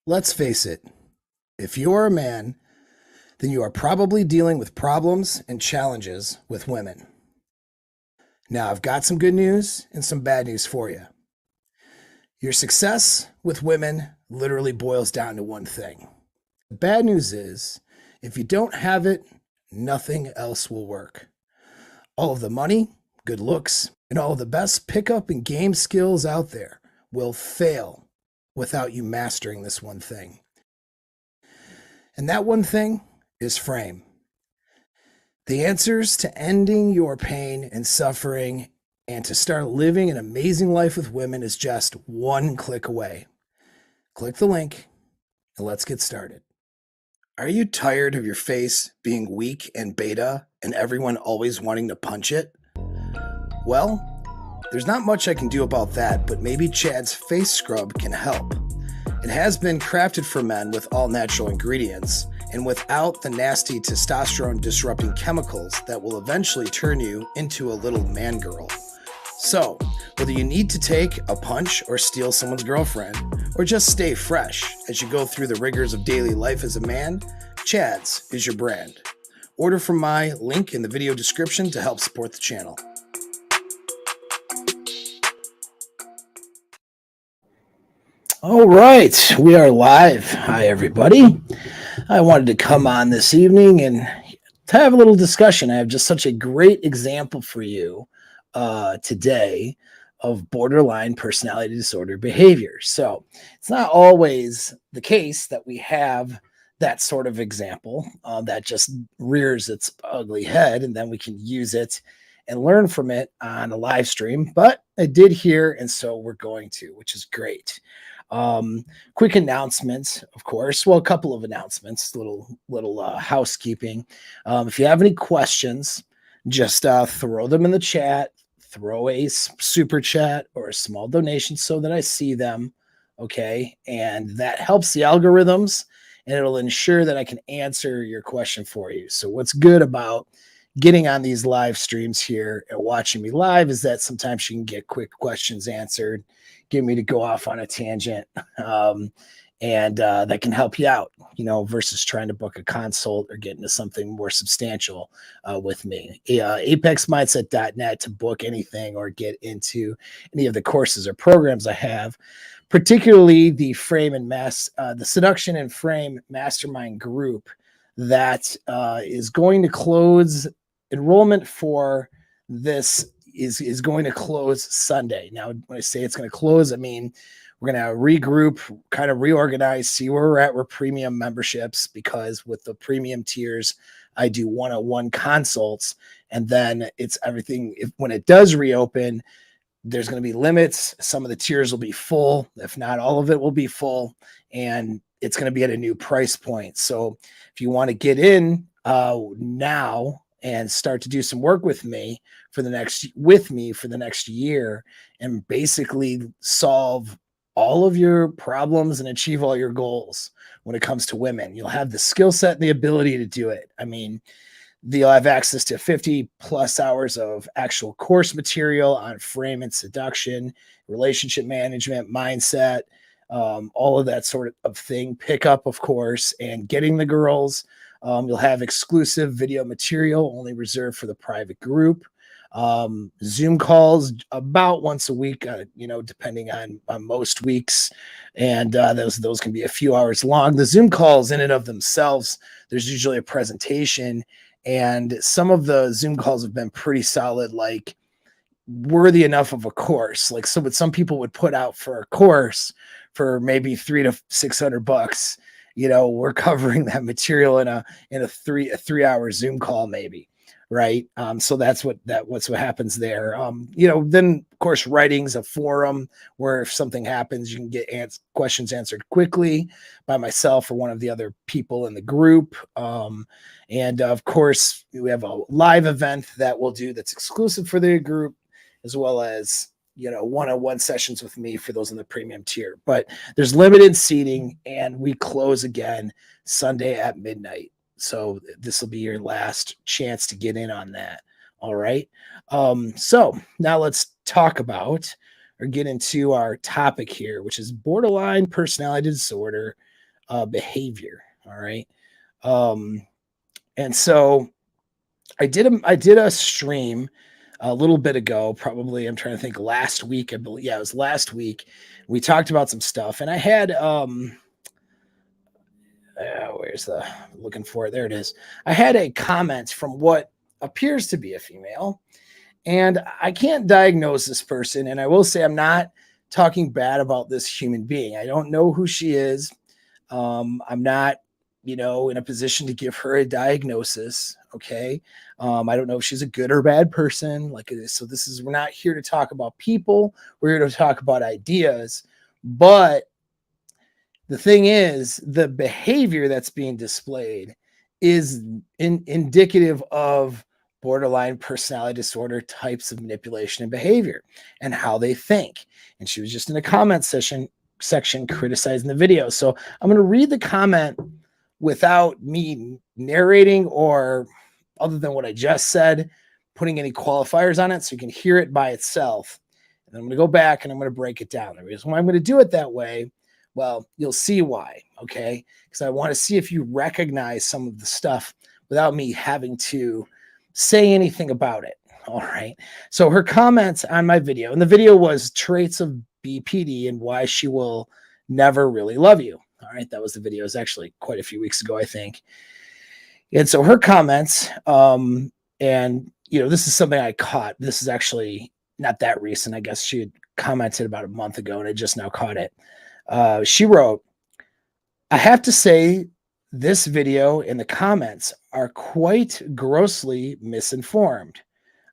Let's face it, if you're a man, then you are probably dealing with problems and challenges with women. Now, I've got some good news and some bad news for you. Your success with women literally boils down to one thing. The bad news is, if you don't have it, nothing else will work. All of the money, good looks, and all of the best pickup and game skills out there will fail without you mastering this one thing. And that one thing is frame. The answers to ending your pain and suffering and to start living an amazing life with women is just one click away. Click the link and let's get started. Are you tired of your face being weak and beta and everyone always wanting to punch it? Well, there's not much I can do about that, but maybe Chad's face scrub can help. It has been crafted for men with all natural ingredients and without the nasty testosterone disrupting chemicals that will eventually turn you into a little man girl. So, whether you need to take a punch or steal someone's girlfriend, or just stay fresh as you go through the rigors of daily life as a man, Chad's is your brand. Order from my link in the video description to help support the channel. All right, we are live. Hi, everybody. I wanted to come on this evening and to have a little discussion. I have just such a great example for you today of borderline personality disorder behavior. So it's not always the case that we have that sort of example that just rears its ugly head, and then we can use it and learn from it on a live stream. But I did hear, and so we're going to, which is great. Quick announcements, of course. Well, a couple of announcements, little housekeeping. If you have any questions, just throw them in the chat. Throw a super chat or a small donation so that I see them. Okay, and that helps the algorithms, and it'll ensure that I can answer your question for you. So, what's good about getting on these live streams here and watching me live is that sometimes you can get quick questions answered, get me to go off on a tangent, and that can help you out, versus trying to book a consult or get into something more substantial with me. ApexMindset.net to book anything or get into any of the courses or programs I have, particularly the the Seduction and Frame Mastermind group that is going to close. Enrollment for this is going to close Sunday. Now, when I say it's going to close, I mean we're going to regroup, kind of reorganize, see where we're at with premium memberships, because with the premium tiers, I do one-on-one consults, and then it's everything. When it does reopen, there's going to be limits. Some of the tiers will be full. If not, all of it will be full, and it's going to be at a new price point. So if you want to get in now and start to do some work with me for the next year and basically solve all of your problems and achieve all your goals when it comes to women, you'll have the skill set and the ability to do it. I mean, you'll have access to 50 plus hours of actual course material on frame and seduction, relationship management, mindset, all of that sort of thing. Pickup, of course, and getting the girls. You'll have exclusive video material only reserved for the private group. Zoom calls about once a week, depending on most weeks. And those can be a few hours long. The Zoom calls in and of themselves, there's usually a presentation, and some of the Zoom calls have been pretty solid, like worthy enough of a course. Like some people would put out for a course for maybe $300 to $600. We're covering that material in a 3-hour Zoom call, maybe. Right. So that's what happens there. Then of course, writing's a forum where if something happens, you can get questions answered quickly by myself or one of the other people in the group. And of course, we have a live event that we'll do that's exclusive for the group, as well as one-on-one sessions with me for those in the premium tier. But there's limited seating, and we close again Sunday at midnight. So this will be your last chance to get in on that. All right. So now let's talk about or get into our topic here, which is borderline personality disorder behavior. All right. And so I did a stream a little bit ago, probably I'm trying to think last week, I believe. Yeah, it was last week. We talked about some stuff and I had where's the looking for it? There it is. I had a comment from what appears to be a female, and I can't diagnose this person. And I will say I'm not talking bad about this human being. I don't know who she is. I'm not, in a position to give her a diagnosis. Okay. I don't know if she's a good or bad person. So we're not here to talk about people. We're here to talk about ideas. But the thing is, the behavior that's being displayed is indicative of borderline personality disorder types of manipulation and behavior and how they think. And she was just in a comment section criticizing the video. So I'm going to read the comment without me narrating or, other than what I just said, putting any qualifiers on it so you can hear it by itself. And then I'm going to go back and I'm going to break it down. The reason why I'm going to do it that way, well, you'll see why, okay? Because I want to see if you recognize some of the stuff without me having to say anything about it. All right. So her comments on my video, and the video was traits of BPD and why she will never really love you. All right. That was the video. It was actually quite a few weeks ago, I think. And so her comments, and this is something I caught. This is actually not that recent. I guess she had commented about a month ago and I just now caught it. She wrote, I have to say this video and the comments are quite grossly misinformed.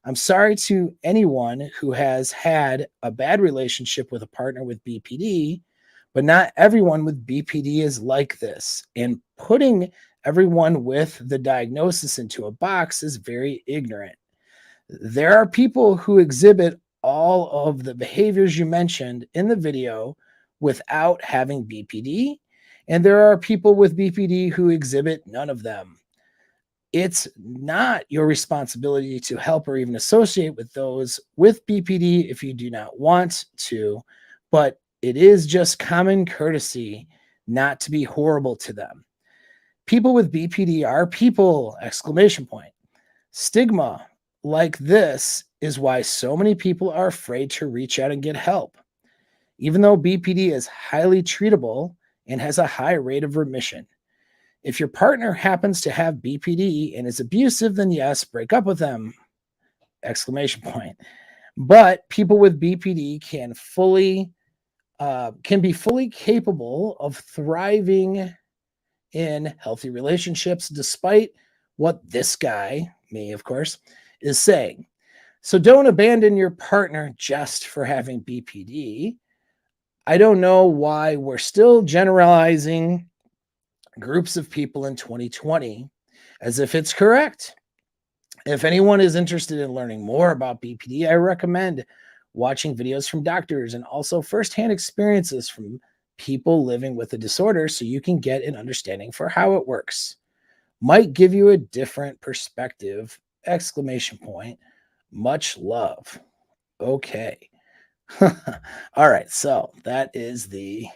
I'm sorry to anyone who has had a bad relationship with a partner with BPD, but not everyone with BPD is like this. And putting everyone with the diagnosis into a box is very ignorant. There are people who exhibit all of the behaviors you mentioned in the video without having BPD, and there are people with BPD who exhibit none of them. It's not your responsibility to help or even associate with those with BPD if you do not want to, but it is just common courtesy not to be horrible to them. People with BPD are people, ! Stigma like this is why so many people are afraid to reach out and get help. Even though BPD is highly treatable and has a high rate of remission. If your partner happens to have BPD and is abusive, then yes, break up with them! But people with BPD can be fully capable of thriving in healthy relationships, despite what this guy, me of course, is saying. So don't abandon your partner just for having BPD. I don't know why we're still generalizing groups of people in 2020 as if it's correct. If anyone is interested in learning more about BPD, I recommend watching videos from doctors and also firsthand experiences from people living with the disorder so you can get an understanding for how it works. Might give you a different perspective! Much love. Okay. All right. So that is the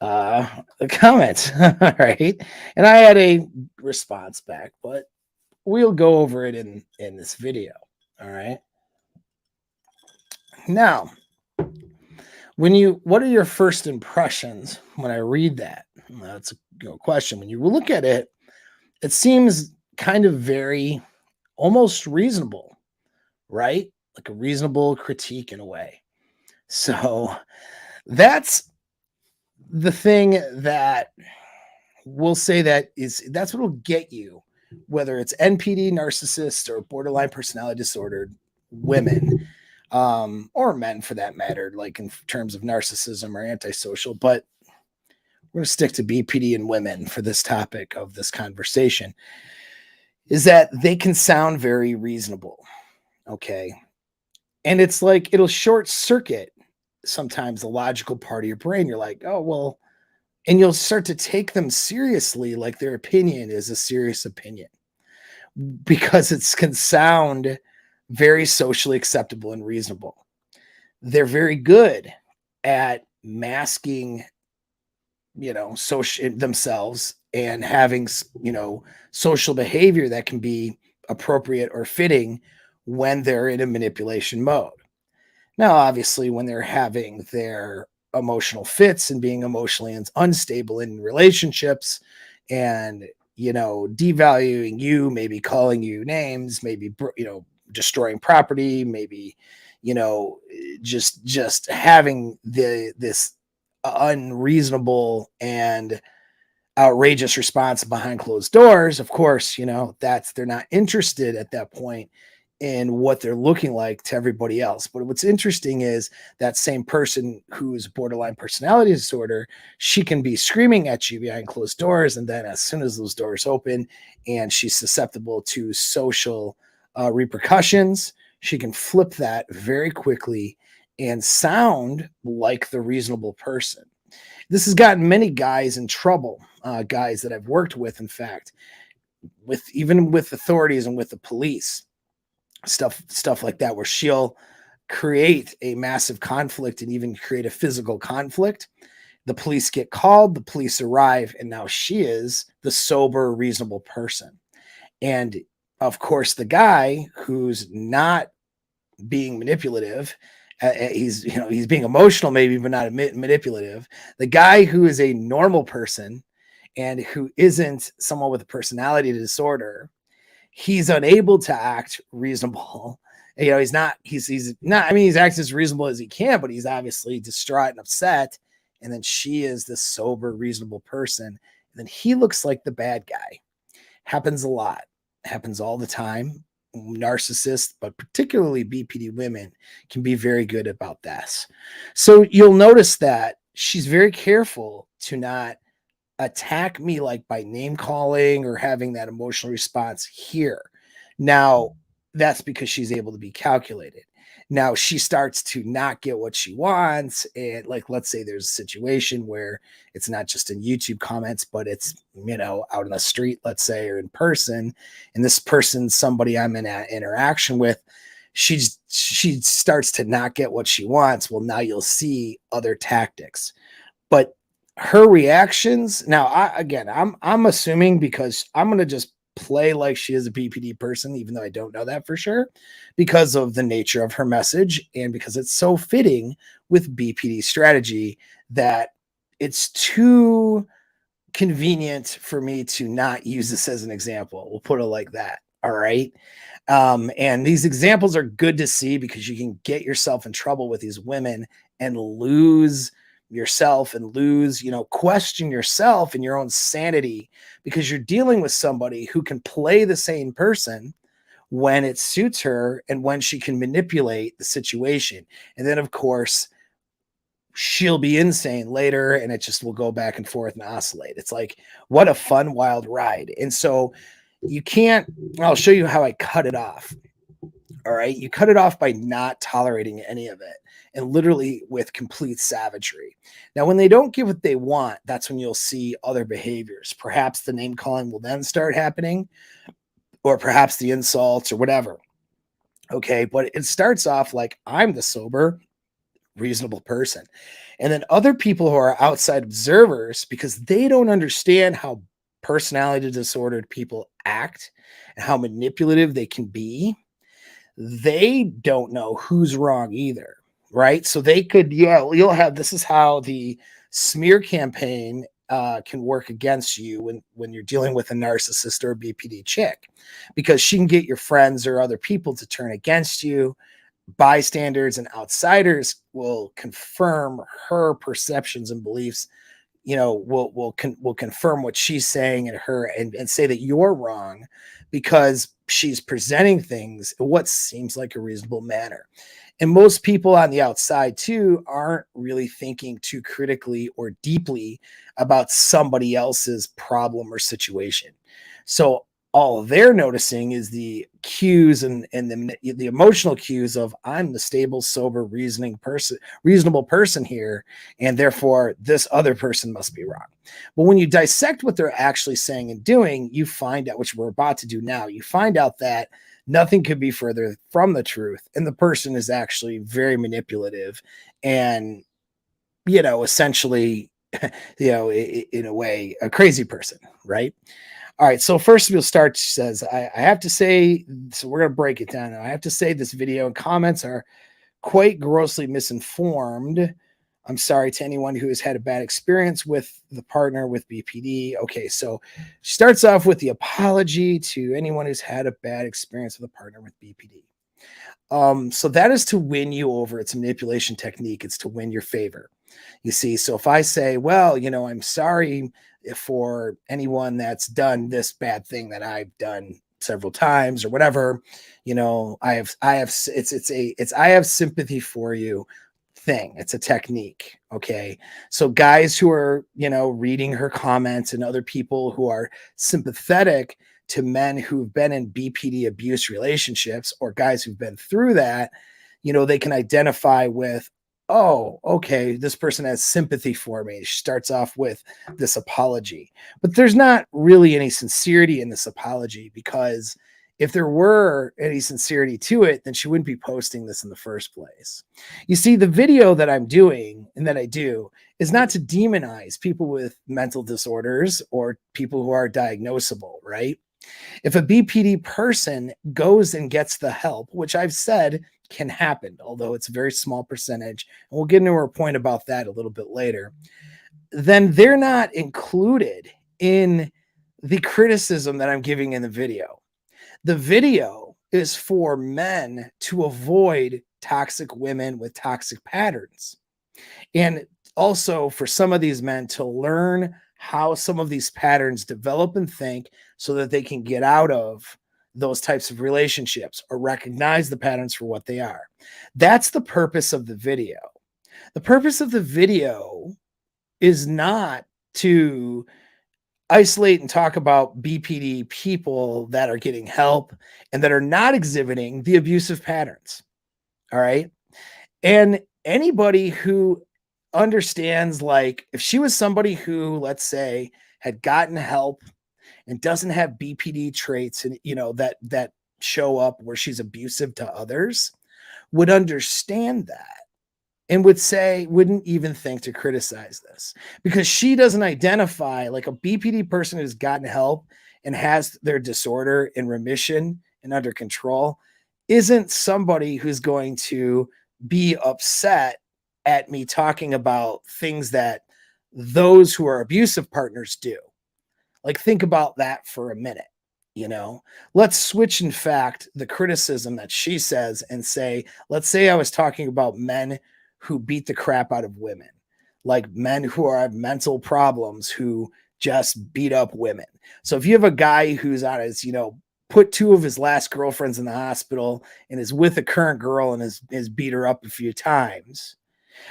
comment. All right. And I had a response back, but we'll go over it in this video. All right. Now, what are your first impressions when I read that? That's a question. When you look at it, it seems kind of very almost reasonable, right? Like a reasonable critique in a way. So that's the thing that we'll say that's what will get you, whether it's NPD, narcissist, or borderline personality disordered women, or men for that matter, like in terms of narcissism or antisocial. But we're going to stick to BPD and women for this topic of this conversation, is that they can sound very reasonable. Okay. And it's like it'll short circuit sometimes the logical part of your brain. You're like, oh, well, and you'll start to take them seriously, like their opinion is a serious opinion, because it can sound very socially acceptable and reasonable. They're very good at masking social themselves and having, social behavior that can be appropriate or fitting when they're in a manipulation mode. Now, obviously, when they're having their emotional fits and being emotionally unstable in relationships and, devaluing you, maybe calling you names, maybe, destroying property, maybe, just having this unreasonable and outrageous response behind closed doors, of course, they're not interested at that point in what they're looking like to everybody else. But what's interesting is that same person who's borderline personality disorder, she can be screaming at you behind closed doors. And then as soon as those doors open and she's susceptible to social repercussions, she can flip that very quickly and sound like the reasonable person. This has gotten many guys in trouble, guys that I've worked with, in fact, even with authorities and with the police, stuff like that, where she'll create a massive conflict and even create a physical conflict. The police get called, the police arrive, and now she is the sober, reasonable person. And of course, the guy who's not being manipulative, he's being emotional maybe, but not manipulative. The guy who is a normal person and who isn't someone with a personality disorder, he's unable to act reasonable. He's not, I mean, he's acting as reasonable as he can, but he's obviously distraught and upset. And then she is this sober, reasonable person. And then he looks like the bad guy. Happens a lot, happens all the time. Narcissists, but particularly BPD women, can be very good about this. So you'll notice that she's very careful to not attack me like by name calling or having that emotional response here. Now, that's because she's able to be calculated. Now she starts to not get what she wants. And like, let's say there's a situation where it's not just in YouTube comments, but it's, out in the street, let's say, or in person. And this person's somebody I'm in an interaction with. She starts to not get what she wants. Well, now you'll see other tactics, but her reactions. Now, I'm assuming, because I'm going to just play like she is a BPD person, even though I don't know that for sure, because of the nature of her message and because it's so fitting with BPD strategy that it's too convenient for me to not use this as an example. We'll put it like that. All right. And these examples are good to see because you can get yourself in trouble with these women and lose yourself and question yourself and your own sanity, because you're dealing with somebody who can play the same person when it suits her and when she can manipulate the situation. And then, of course, she'll be insane later and it just will go back and forth and oscillate. It's like, what a fun, wild ride. And so I'll show you how I cut it off. All right. You cut it off by not tolerating any of it, and literally with complete savagery. Now, when they don't get what they want, that's when you'll see other behaviors. Perhaps the name calling will then start happening, or perhaps the insults or whatever. Okay. But it starts off like, I'm the sober, reasonable person. And then other people who are outside observers, because they don't understand how personality disordered people act and how manipulative they can be, they don't know who's wrong either, right? So they could, you'll have, this is how the smear campaign can work against you when you're dealing with a narcissist or a BPD chick, because she can get your friends or other people to turn against you. Bystanders and outsiders will confirm her perceptions and beliefs, will confirm what she's saying and say that you're wrong because she's presenting things in what seems like a reasonable manner. And most people on the outside too aren't really thinking too critically or deeply about somebody else's problem or situation. So all they're noticing is the cues and the emotional cues of, I'm the stable, sober, reasonable person here, and therefore this other person must be wrong. But when you dissect what they're actually saying and doing, you find out, which we're about to do now, you find out that nothing could be further from the truth, and the person is actually very manipulative and essentially in a way, a crazy person, right? All right. So first we'll start. She says, I have to say, so we're going to break it down. I have to say this video and comments are quite grossly misinformed. I'm sorry to anyone who has had a bad experience with the partner with BPD. Okay, so she starts off with the apology to anyone who's had a bad experience with a partner with BPD. So that is to win you over. It's a manipulation technique. It's to win your favor. You see, so if I say, well, I'm sorry for anyone that's done this bad thing that I've done several times or whatever, I have sympathy for you thing. It's a technique. Okay. So guys who are, reading her comments and other people who are sympathetic to men who've been in BPD abuse relationships or guys who've been through that, they can identify with, oh, okay, this person has sympathy for me. She starts off with this apology, but there's not really any sincerity in this apology, because if there were any sincerity to it, then she wouldn't be posting this in the first place. You see, the video that I'm doing and that I do is not to demonize people with mental disorders or people who are diagnosable, right? If a BPD person goes and gets the help, which I've said can happen, although it's a very small percentage, and we'll get into our point about that a little bit later, then they're not included in the criticism that I'm giving in the video. The video is for men to avoid toxic women with toxic patterns. And also for some of these men to learn how some of these patterns develop and think so that they can get out of those types of relationships or recognize the patterns for what they are. That's the purpose of the video. The purpose of the video is not to isolate and talk about BPD people that are getting help and that are not exhibiting the abusive patterns. All right. And anybody who understands, like, if she was somebody who, let's say, had gotten help and doesn't have BPD traits and, that show up where she's abusive to others, would understand that and wouldn't even think to criticize this, because she doesn't identify, like, a BPD person who's gotten help and has their disorder in remission and under control isn't somebody who's going to be upset at me talking about things that those who are abusive partners do. Like, think about that for a minute. Let's switch, in fact, the criticism that she says and say, let's say I was talking about men who beat the crap out of women, like men who have mental problems who just beat up women. So if you have a guy who's on his, put two of his last girlfriends in the hospital and is with a current girl and has beat her up a few times,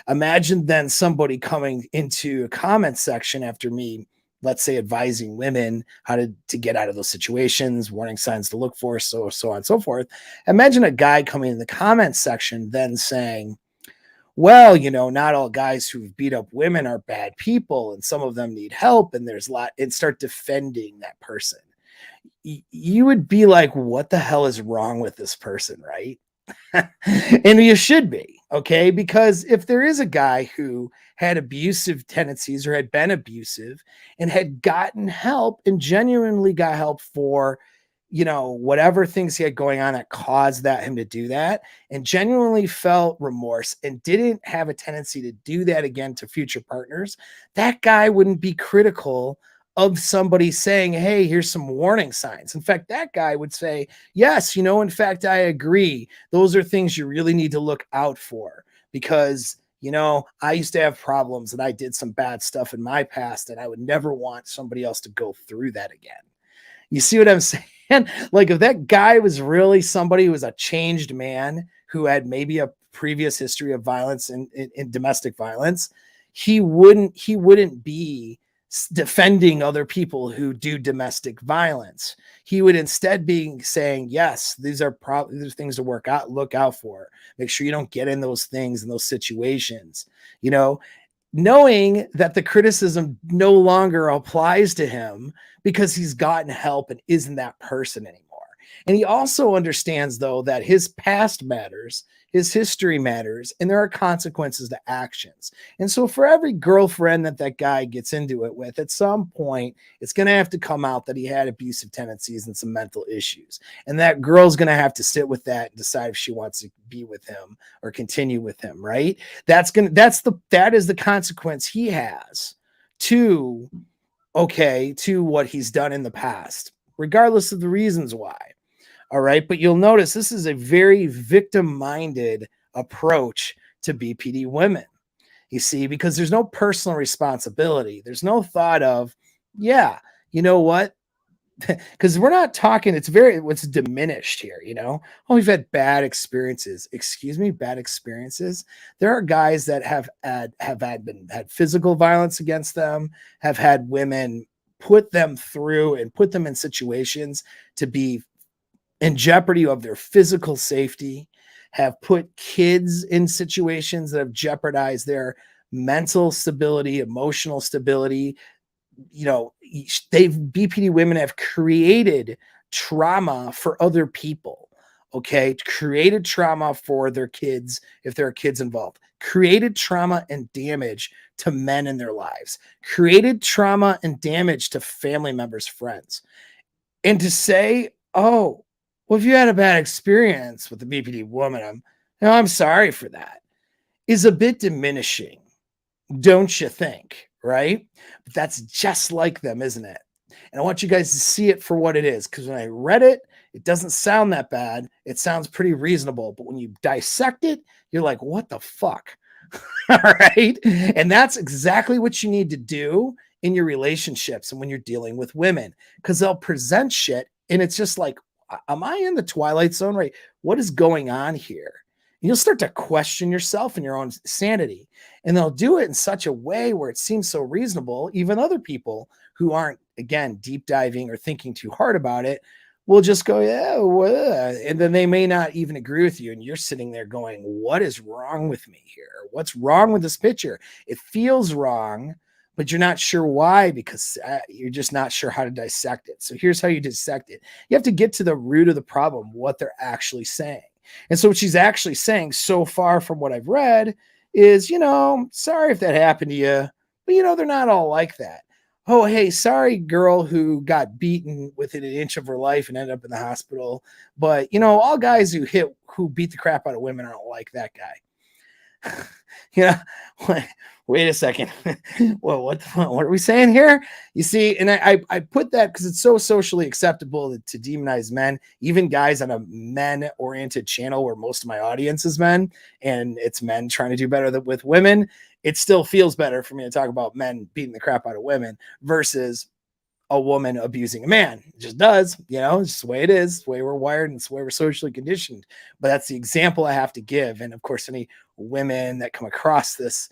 imagine then somebody coming into a comment section after me, let's say, advising women how to get out of those situations, warning signs to look for, so on and so forth. Imagine a guy coming in the comment section then saying, well, not all guys who've beat up women are bad people, and some of them need help, and there's a lot, and start defending that person. You would be like, what the hell is wrong with this person, right? And you should be, okay? Because if there is a guy who had abusive tendencies or had been abusive and had gotten help and genuinely got help for, whatever things he had going on that caused him to do that, and genuinely felt remorse and didn't have a tendency to do that again to future partners, that guy wouldn't be critical of somebody saying, hey, here's some warning signs. In fact, that guy would say, yes, in fact, I agree. Those are things you really need to look out for, because, I used to have problems and I did some bad stuff in my past, and I would never want somebody else to go through that again. You see what I'm saying? Like, if that guy was really somebody who was a changed man who had maybe a previous history of violence and domestic violence, he wouldn't be defending other people who do domestic violence. He would instead be saying, yes, these are things to look out for. Make sure you don't get in those things, in those situations, knowing that the criticism no longer applies to him because he's gotten help and isn't that person anymore. And he also understands, though, that his past matters, His history matters, and there are consequences to actions. And so, for every girlfriend that guy gets into it with, at some point, it's going to have to come out that he had abusive tendencies and some mental issues. And that girl's going to have to sit with that and decide if she wants to be with him or continue with him, right? That is the consequence he has to what he's done in the past, regardless of the reasons why. All right. But you'll notice this is a very victim minded approach to BPD women, you see, because there's no personal responsibility. There's no thought of, yeah, you know what? Because we're not talking, what's diminished here, oh, we've had bad experiences. Excuse me, bad experiences. There are guys that have had physical violence against them, have had women put them through and put them in situations to be in jeopardy of their physical safety, have put kids in situations that have jeopardized their mental stability, emotional stability. BPD women have created trauma for other people. Okay. Created trauma for their kids. If there are kids involved, created trauma and damage to men in their lives, created trauma and damage to family members, friends. And to say, oh, well, if you had a bad experience with the BPD woman, I'm sorry for that, is a bit diminishing. Don't you think? Right? But that's just like them, isn't it? And I want you guys to see it for what it is, because when I read it, it doesn't sound that bad. It sounds pretty reasonable. But when you dissect it, you're like, what the fuck? All right. And that's exactly what you need to do in your relationships and when you're dealing with women, because they'll present shit. And it's just like, am I in the twilight zone? Right? What is going on here? You'll start to question yourself and your own sanity. And they'll do it in such a way where it seems so reasonable. Even other people who aren't, again, deep diving or thinking too hard about it will just go, yeah, well, and then they may not even agree with you. And you're sitting there going, what is wrong with me here? What's wrong with this picture? It feels wrong, but you're not sure why, because you're just not sure how to dissect it. So here's how you dissect it. You have to get to the root of the problem, what they're actually saying. And so what she's actually saying so far from what I've read is, sorry if that happened to you, but they're not all like that. Oh, hey, sorry, girl who got beaten within an inch of her life and ended up in the hospital. But, all guys who beat the crap out of women aren't like that guy. Wait a second. Well, what are we saying here? You see, and I put that because it's so socially acceptable to demonize men, even guys on a men-oriented channel where most of my audience is men, and it's men trying to do better with women. It still feels better for me to talk about men beating the crap out of women versus a woman abusing a man. It just does, it's just the way it is, the way we're wired, and it's the way we're socially conditioned. But that's the example I have to give. And of course, any women that come across this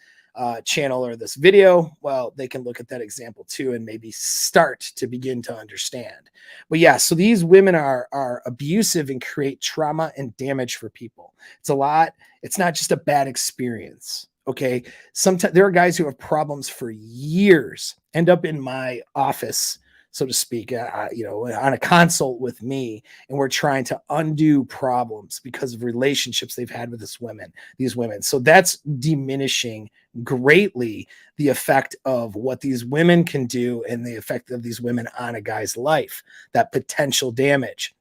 channel or this video, well, they can look at that example too and maybe start to begin to understand. But yeah, so these women are abusive and create trauma and damage for people. It's a lot. It's not just a bad experience. Okay. Sometimes there are guys who have problems for years, end up in my office, so to speak, on a consult with me, and we're trying to undo problems because of relationships they've had with these women. So that's diminishing greatly the effect of what these women can do and the effect of these women on a guy's life, that potential damage.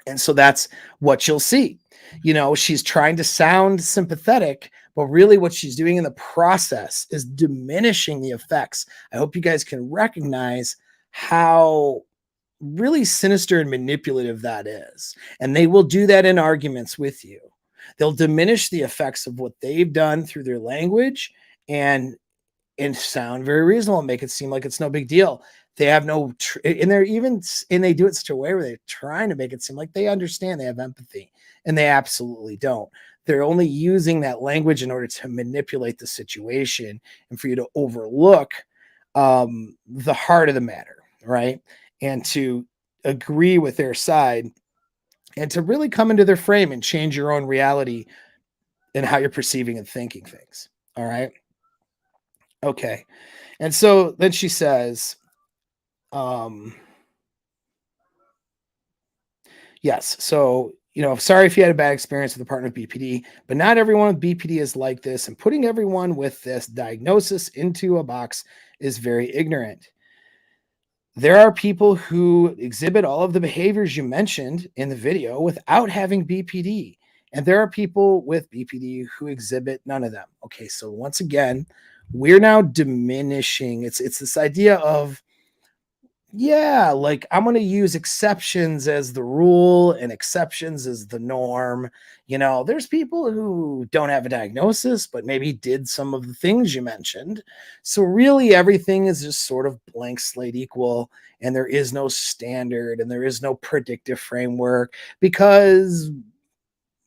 And so that's what you'll see. She's trying to sound sympathetic, but really what she's doing in the process is diminishing the effects. I hope you guys can recognize how really sinister and manipulative that is. And they will do that in arguments with you. They'll diminish the effects of what they've done through their language and sound very reasonable and make it seem like it's no big deal. They have and they do it such a way where they're trying to make it seem like they understand, they have empathy, and they absolutely don't. They're only using that language in order to manipulate the situation and for you to overlook the heart of the matter, right? And to agree with their side and to really come into their frame and change your own reality and how you're perceiving and thinking things. All right. Okay. And so then she says, yes. So Sorry if you had a bad experience with a partner with BPD, but not everyone with BPD is like this. And putting everyone with this diagnosis into a box is very ignorant. There are people who exhibit all of the behaviors you mentioned in the video without having BPD. And there are people with BPD who exhibit none of them. Okay, so once again, we're now diminishing. It's this idea of, yeah, like I'm going to use exceptions as the rule and exceptions as the norm. There's people who don't have a diagnosis, but maybe did some of the things you mentioned. So really everything is just sort of blank slate equal, and there is no standard and there is no predictive framework because,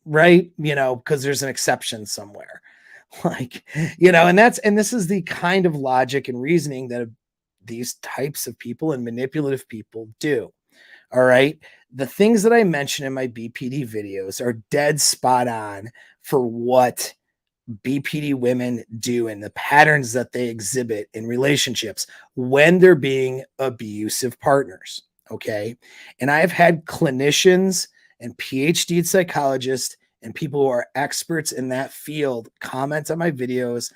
right, because there's an exception somewhere. And this is the kind of logic and reasoning that these types of people and manipulative people do. All right. The things that I mentioned in my BPD videos are dead spot on for what BPD women do and the patterns that they exhibit in relationships when they're being abusive partners. Okay. And I've had clinicians and PhD psychologists and people who are experts in that field comment on my videos,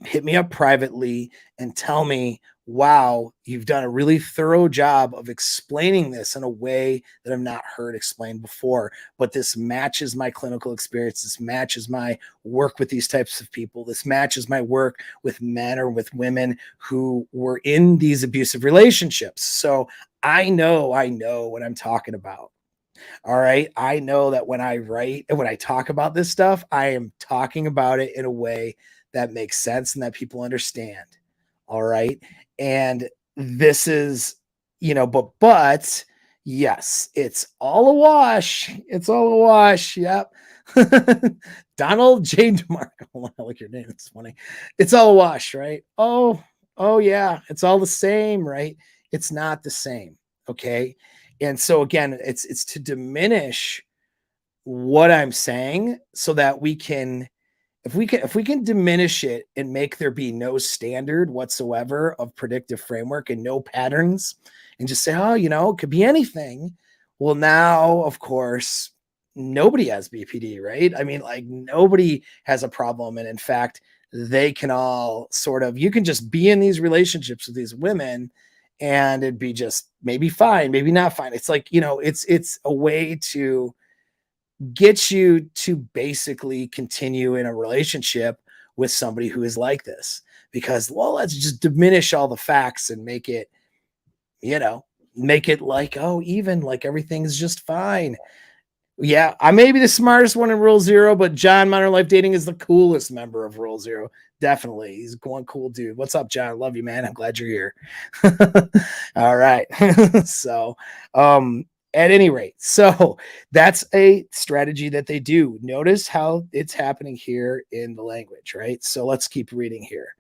hit me up privately and tell me, wow, you've done a really thorough job of explaining this in a way that I've not heard explained before. But this matches my clinical experience. This matches my work with these types of people. This matches my work with men or with women who were in these abusive relationships. So I know what I'm talking about. All right. I know that when I write and when I talk about this stuff, I am talking about it in a way that makes sense and that people understand. All right. And this is, but yes, it's all a wash. It's all a wash. Yep. Donald J. DeMarco. I like your name. It's funny. It's all a wash, right? Oh yeah. It's all the same, right? It's not the same. Okay. And so again, it's to diminish what I'm saying so that we can, if we can diminish it and make there be no standard whatsoever of predictive framework and no patterns and just say, oh, it could be anything. Well, now, of course, nobody has BPD, right? I mean, like nobody has a problem. And in fact, they can all you can just be in these relationships with these women and it'd be just maybe fine, maybe not fine. It's like, it's a way to get you to basically continue in a relationship with somebody who is like this because, well, let's just diminish all the facts and make it like, oh, even like everything's just fine. Yeah, I may be the smartest one in Rule Zero, but John Modern Life Dating is the coolest member of Rule Zero. Definitely. He's one cool dude. What's up, John? Love you, man. I'm glad you're here. All right. So, at any rate, so that's a strategy that they do. Notice how it's happening here in the language, right? So let's keep reading here.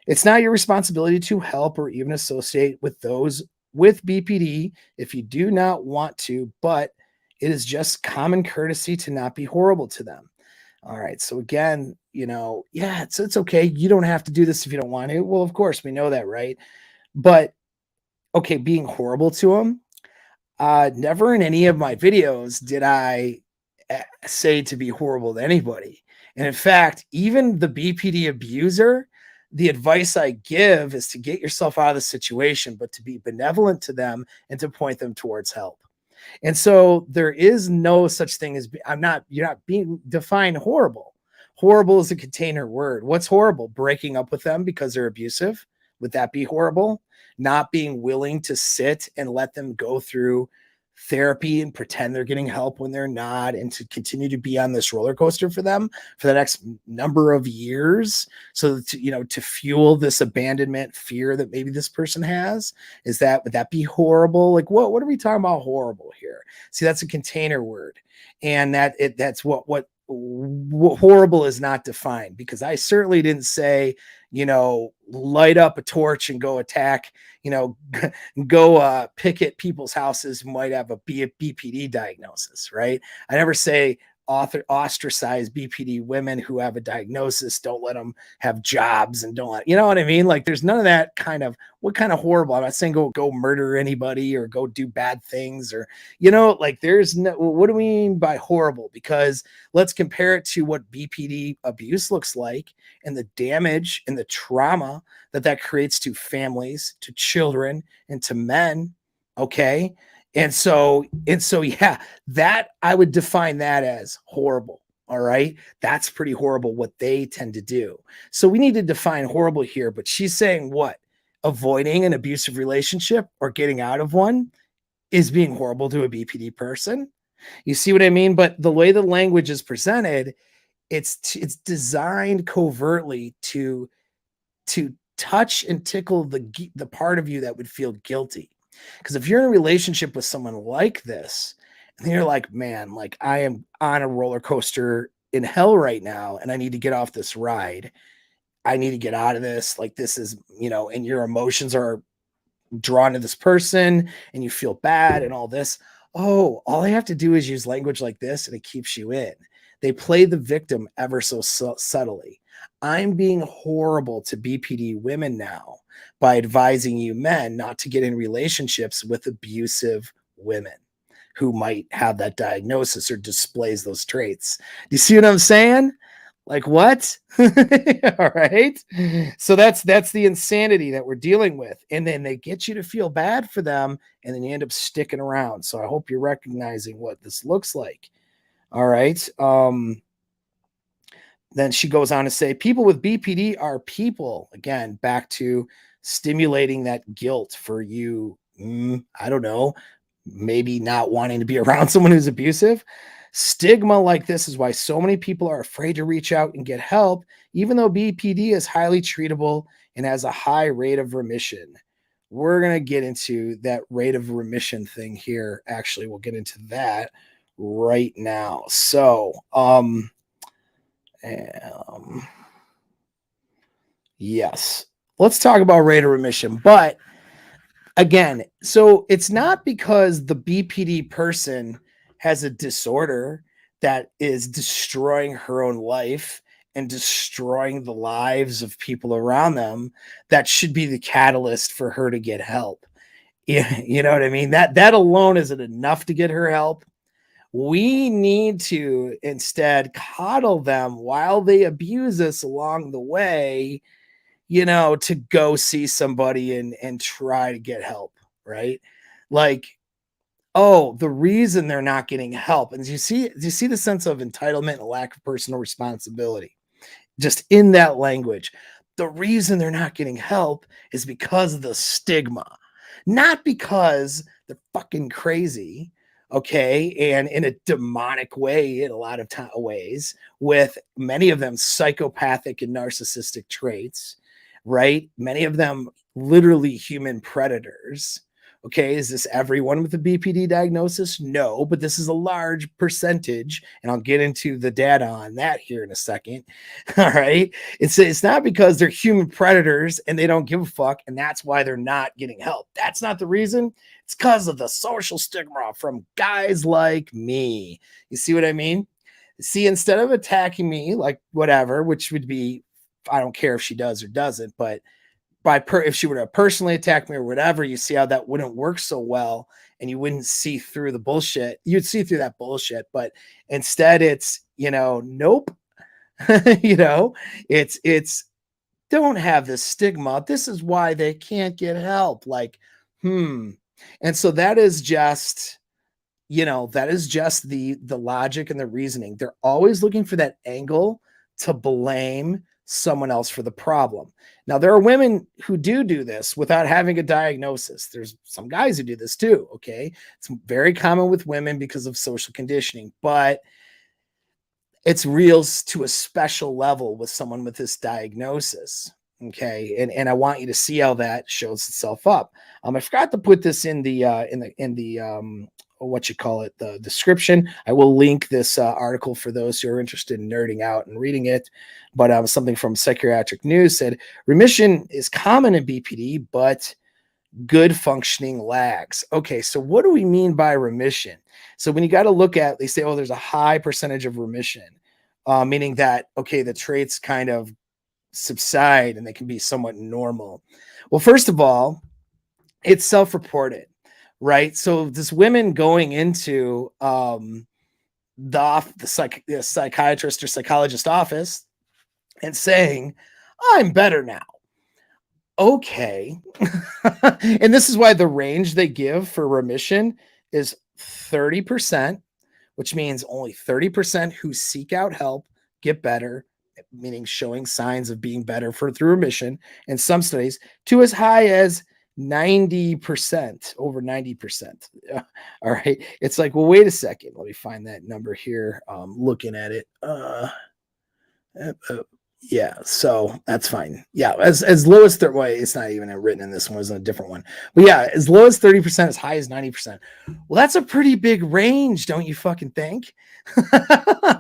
It's not your responsibility to help or even associate with those with BPD if you do not want to, but it is just common courtesy to not be horrible to them. All right. So again, yeah, it's okay. You don't have to do this if you don't want to. Well, of course, we know that, right? But okay, being horrible to them. Never in any of my videos did I say to be horrible to anybody. And in fact, even the BPD abuser, the advice I give is to get yourself out of the situation, but to be benevolent to them and to point them towards help. And so there is no such thing as you're not being defined horrible. Horrible is a container word. What's horrible? Breaking up with them because they're abusive. Would that be horrible? Not being willing to sit and let them go through therapy and pretend they're getting help when they're not, and to continue to be on this roller coaster for them for the next number of years. So to fuel this abandonment fear that maybe this person has, would that be horrible? Like what are we talking about horrible here? See, that's a container word. And that's what horrible is not defined, because I certainly didn't say, light up a torch and go attack, go picket people's houses who might have a BPD diagnosis, right? I never say ostracize BPD women who have a diagnosis, don't let them have jobs, and don't let, you know what I mean? Like there's none of that kind of, what kind of horrible, I'm not saying go murder anybody or go do bad things, or, you know, like there's no, what do we mean by horrible? Because let's compare it to what BPD abuse looks like and the damage and the trauma that creates to families, to children, and to men. Okay. And so, yeah, that I would define that as horrible. All right. That's pretty horrible what they tend to do. So we need to define horrible here. But she's saying what? Avoiding an abusive relationship or getting out of one is being horrible to a BPD person. You see what I mean? But the way the language is presented, it's designed covertly to touch and tickle the part of you that would feel guilty. Because if you're in a relationship with someone like this, and you're like, man, like I am on a roller coaster in hell right now, and I need to get off this ride. I need to get out of this. Like this is, you know, and your emotions are drawn to this person and you feel bad and all this. Oh, all I have to do is use language like this and it keeps you in. They play the victim ever so subtly. I'm being horrible to BPD women now by advising you men not to get in relationships with abusive women who might have that diagnosis or displays those traits. Do you see what I'm saying? Like what? All right. So that's the insanity that we're dealing with. And then they get you to feel bad for them, and then you end up sticking around. So I hope you're recognizing what this looks like. All right. Then she goes on to say, people with BPD are people. Again, back to stimulating that guilt for you. I don't know, maybe not wanting to be around someone who's abusive. Stigma like this is why so many people are afraid to reach out and get help, even though BPD is highly treatable and has a high rate of remission. We're going to get into that rate of remission thing here. Actually, we'll get into that right now. So, yes, let's talk about rate of remission. But again, so it's not because the BPD person has a disorder that is destroying her own life and destroying the lives of people around them that should be the catalyst for her to get help. You know what I mean? That alone isn't enough to get her help. We need to instead coddle them while they abuse us along the way, you know, to go see somebody and try to get help, right? Like, oh, the reason they're not getting help. And do you see the sense of entitlement and lack of personal responsibility just in that language? The reason they're not getting help is because of the stigma, not because they're fucking crazy. Okay. And in a demonic way, in a lot of ways, with many of them psychopathic and narcissistic traits, right? Many of them literally human predators. Okay, is this everyone with a BPD diagnosis? No, but this is a large percentage, and I'll get into the data on that here in a second. All right, it's not because they're human predators and they don't give a fuck, and that's why they're not getting help. That's not the reason. It's because of the social stigma from guys like me. You see what I mean? See, instead of attacking me like whatever, which would be, I don't care if she does or doesn't, but if she were to personally attack me or whatever, you see how that wouldn't work so well, and you wouldn't see through the bullshit. You'd see through that bullshit, but instead it's, you know, nope. You know, it's don't have this stigma. This is why they can't get help. Like, and so that is just, you know, that is just the logic and the reasoning. They're always looking for that angle to blame someone else for the problem. Now, there are women who do this without having a diagnosis. There's some guys who do this too. Okay. It's very common with women because of social conditioning, but it's real to a special level with someone with this diagnosis. Okay. And I want you to see how that shows itself up. I forgot to put this in the what you call it, the description. I will link this article for those who are interested in nerding out and reading it. But something from Psychiatric News said remission is common in BPD, but good functioning lags. Okay, so what do we mean by remission? So when you got to look at, they say, oh, there's a high percentage of remission, meaning that, okay, the traits kind of subside and they can be somewhat normal. Well, first of all, it's self-reported, right? So this women going into the psychiatrist or psychologist office and saying, I'm better now. Okay. And this is why the range they give for remission is 30%, which means only 30% who seek out help get better, meaning showing signs of being better through remission in some studies, to as high as 90%, over 90%. All right. It's like, well, wait a second. Let me find that number here. Looking at it. Yeah, so that's fine. Yeah, as low as well, it's not even written in this one, it's in a different one. But yeah, as low as 30%, as high as 90%. Well, that's a pretty big range, don't you fucking think?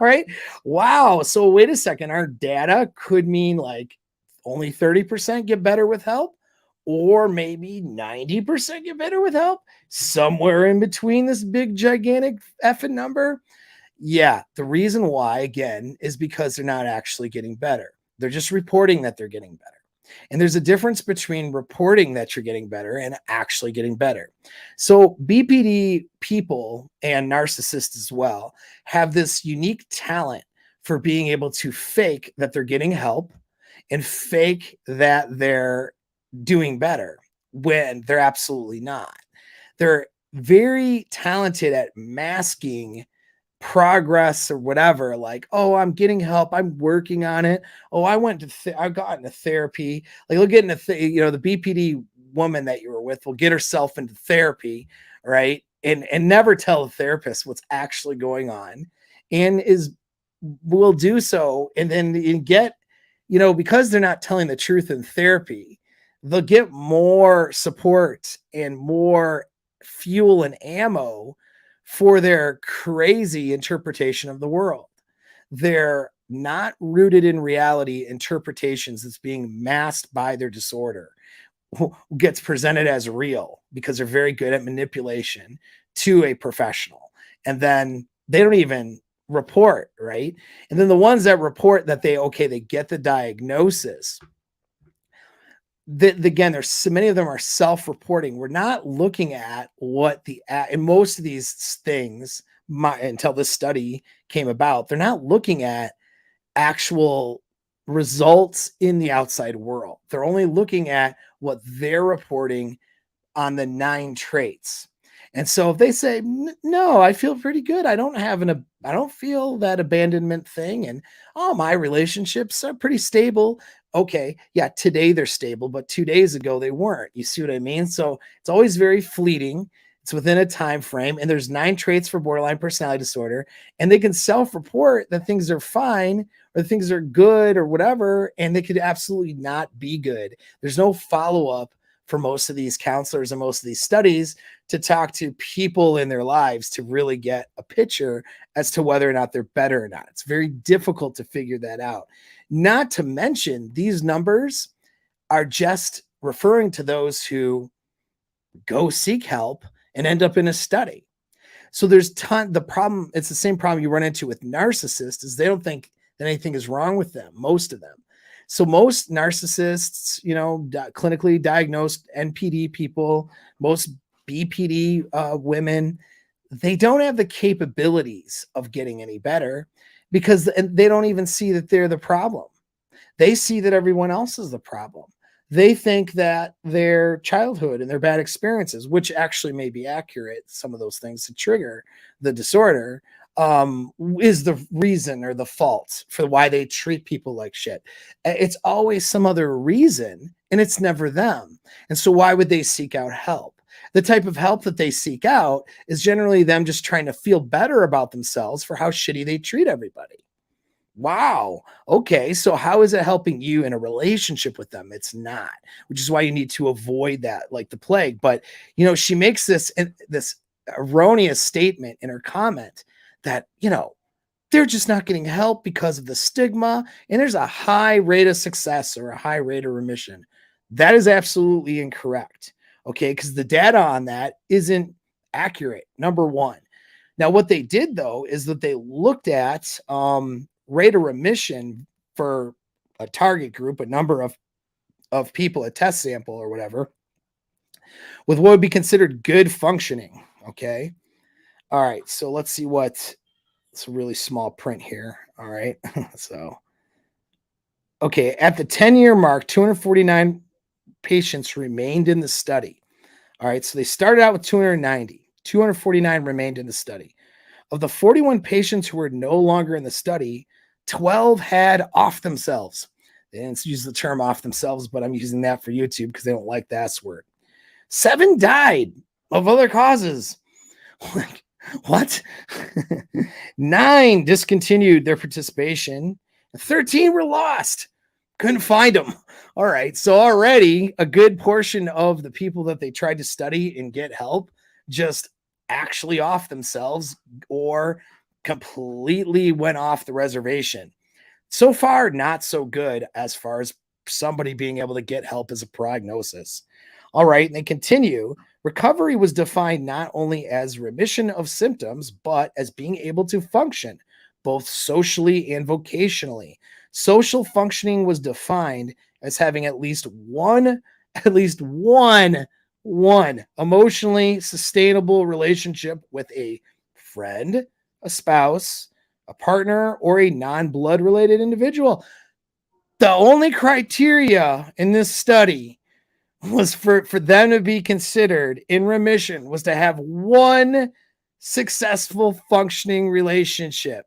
Right? Wow. So wait a second, our data could mean like only 30% get better with help, or maybe 90% get better with help, somewhere in between this big gigantic effing number. Yeah, the reason why, again, is because they're not actually getting better. They're just reporting that they're getting better. And there's a difference between reporting that you're getting better and actually getting better. So BPD people and narcissists as well have this unique talent for being able to fake that they're getting help and fake that they're doing better when they're absolutely not. They're very talented at masking progress or whatever, like, oh, I'm getting help, I'm working on it, oh, I've gotten into therapy. Like, they'll get into the BPD woman that you were with will get herself into therapy, right, and never tell the therapist what's actually going on, and will do so, and then you get, because they're not telling the truth in therapy, they'll get more support and more fuel and ammo for their crazy interpretation of the world. They're not rooted in reality interpretations that's being masked by their disorder, gets presented as real because they're very good at manipulation to a professional. And then they don't even report, right? And then the ones that report that they get the diagnosis, again, there's so many of them are self-reporting. We're not looking at what in most of these things, until this study came about, they're not looking at actual results in the outside world. They're only looking at what they're reporting on the 9 traits. And so if they say, no, I feel pretty good, I don't feel that abandonment thing, and my relationships are pretty stable. Okay, yeah, today they're stable, but 2 days ago they weren't. You see what I mean? So it's always very fleeting. It's within a time frame, and there's 9 traits for borderline personality disorder, and they can self-report that things are fine or things are good or whatever, and they could absolutely not be good. There's no follow-up for most of these counselors and most of these studies to talk to people in their lives to really get a picture as to whether or not they're better or not. It's very difficult to figure that out. Not to mention, these numbers are just referring to those who go seek help and end up in a study. So there's the problem. It's the same problem you run into with narcissists, is they don't think that anything is wrong with them, most of them. So most narcissists, clinically diagnosed NPD people, most BPD women, they don't have the capabilities of getting any better because they don't even see that they're the problem. They see that everyone else is the problem. They think that their childhood and their bad experiences, which actually may be accurate, some of those things to trigger the disorder, is the reason or the fault for why they treat people like shit. It's always some other reason, and it's never them. And so why would they seek out help? The type of help that they seek out is generally them just trying to feel better about themselves for how shitty they treat everybody. Wow. Okay. So how is it helping you in a relationship with them? It's not, which is why you need to avoid that like the plague. But, she makes this erroneous statement in her comment that, they're just not getting help because of the stigma, and there's a high rate of success or a high rate of remission. That is absolutely incorrect. Okay, because the data on that isn't accurate, number one. Now, what they did though is that they looked at rate of remission for a target group, a number of people, a test sample or whatever, with what would be considered good functioning. Okay. All right. So let's see what it's a really small print here. All right. So, okay. At the 10-year mark, 249 patients remained in the study. All right. So they started out with 290, 249 remained in the study. Of the 41 patients who were no longer in the study, 12 had off themselves. They didn't use the term off themselves, but I'm using that for YouTube because they don't like the S word. 7 died of other causes. Like, what? 9 discontinued their participation. 13 were lost. Couldn't find them. All right. So already a good portion of the people that they tried to study and get help just actually off themselves or completely went off the reservation. So far, not so good as far as somebody being able to get help as a prognosis. All right. And they continue. Recovery was defined not only as remission of symptoms, but as being able to function both socially and vocationally. Social functioning was defined as having at least one emotionally sustainable relationship with a friend, a spouse, a partner, or a non-blood related individual. The only criteria in this study was for them to be considered in remission was to have one successful functioning relationship,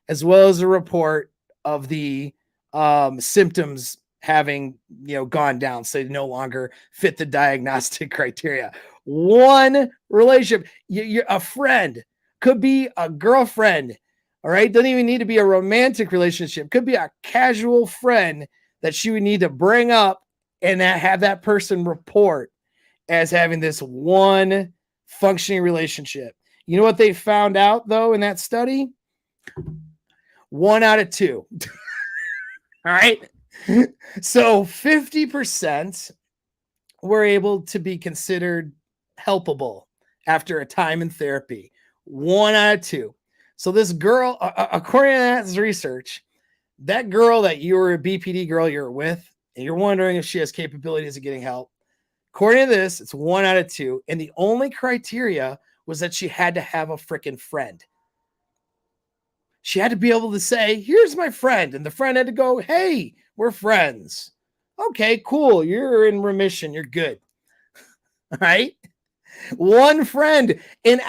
as well as a report of the symptoms having gone down, so they no longer fit the diagnostic criteria. One relationship. You're a friend, could be a girlfriend. All right, doesn't even need to be a romantic relationship, could be a casual friend that she would need to bring up and have that person report as having this one functioning relationship. You know what they found out though in that study? 1 out of 2. All right. So 50% were able to be considered helpable after a time in therapy. 1 out of 2. So this girl, according to that research, that girl that you were a BPD girl you're with, and you're wondering if she has capabilities of getting help, according to this, it's 1 out of 2. And the only criteria was that she had to have a freaking friend. She had to be able to say, here's my friend. And the friend had to go, hey, we're friends. Okay, cool. You're in remission. You're good. All right. One friend. And